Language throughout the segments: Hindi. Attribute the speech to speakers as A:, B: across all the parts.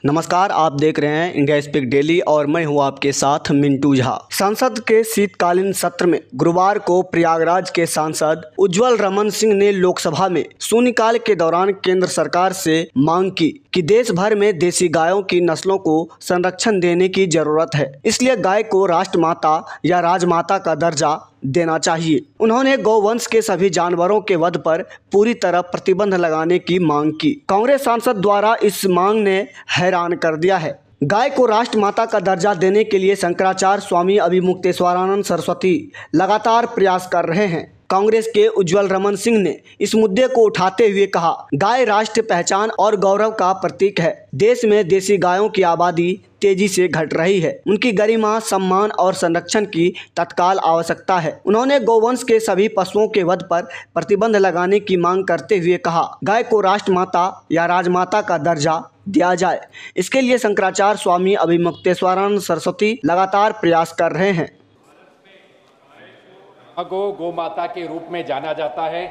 A: नमस्कार, आप देख रहे हैं इंडिया स्पीक डेली और मैं हूं आपके साथ मिंटू झा। संसद के शीतकालीन सत्र में गुरुवार को प्रयागराज के सांसद उज्ज्वल रमन सिंह ने लोकसभा में शून्यकाल के दौरान केंद्र सरकार से मांग की कि देश भर में देसी गायों की नस्लों को संरक्षण देने की जरूरत है, इसलिए गाय को राष्ट्रमाता या राजमाता का दर्जा देना चाहिए। उन्होंने गौवंश के सभी जानवरों के वध पर पूरी तरह प्रतिबंध लगाने की मांग की। कांग्रेस सांसद द्वारा इस मांग ने हैरान कर दिया है। गाय को राष्ट्रमाता का दर्जा देने के लिए शंकराचार्य स्वामी अभिमुक्तेश्वरानंद सरस्वती लगातार प्रयास कर रहे हैं। कांग्रेस के उज्ज्वल रमन सिंह ने इस मुद्दे को उठाते हुए कहा, गाय राष्ट्र पहचान और गौरव का प्रतीक है। देश में देसी गायों की आबादी तेजी से घट रही है। उनकी गरिमा, सम्मान और संरक्षण की तत्काल आवश्यकता है। उन्होंने गौवंश के सभी पशुओं के वध पर प्रतिबंध लगाने की मांग करते हुए कहा, गाय को राष्ट्रमाता या राजमाता का दर्जा दिया जाए। इसके लिए शंकराचार्य स्वामी अभिमुक्तेश्वरानंद सरस्वती लगातार प्रयास कर रहे हैं।
B: गौ माता के रूप में जाना जाता है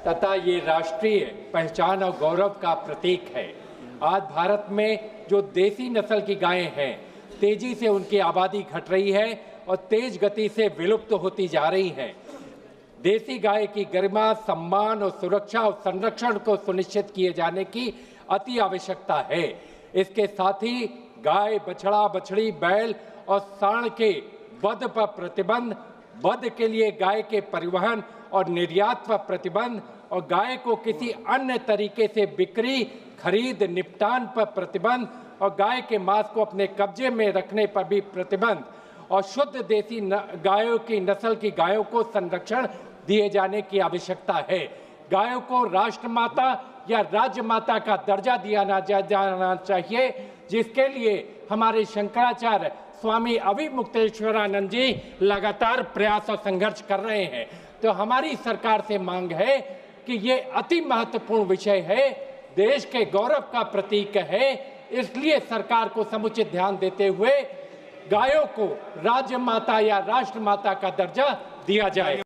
B: तथा ये राष्ट्रीय पहचान और गौरव का प्रतीक है। आज भारत में जो देसी नस्ल की गायें हैं, तेजी से उनकी आबादी घट रही है और तेज गति से विलुप्त होती जा रही हैं। देसी गाय की गरिमा, सम्मान और सुरक्षा और संरक्षण को सुनिश्चित किए जाने की अति आवश्यकता है। इसके साथ ही गाय, बछड़ा, बछड़ी, बैल और सांड के वध पर प्रतिबंध, वध के लिए गाय के परिवहन और निर्यात पर प्रतिबंध और गाय को किसी अन्य तरीके से बिक्री, खरीद, निपटान पर प्रतिबंध और गाय के मांस को अपने कब्जे में रखने पर भी प्रतिबंध और शुद्ध देसी गायों की नस्ल की गायों को संरक्षण दिए जाने की आवश्यकता है। गायों को राष्ट्रमाता या राज्यमाता का दर्जा दिया जाना चाहिए, जिसके लिए हमारे शंकराचार्य स्वामी अभिमुक्तेश्वरानंद जी लगातार प्रयास और संघर्ष कर रहे हैं। तो हमारी सरकार से मांग है कि ये अति महत्वपूर्ण विषय है, देश के गौरव का प्रतीक है, इसलिए सरकार को समुचित ध्यान देते हुए गायों को राज्य माता या राष्ट्र माता का दर्जा दिया जाए।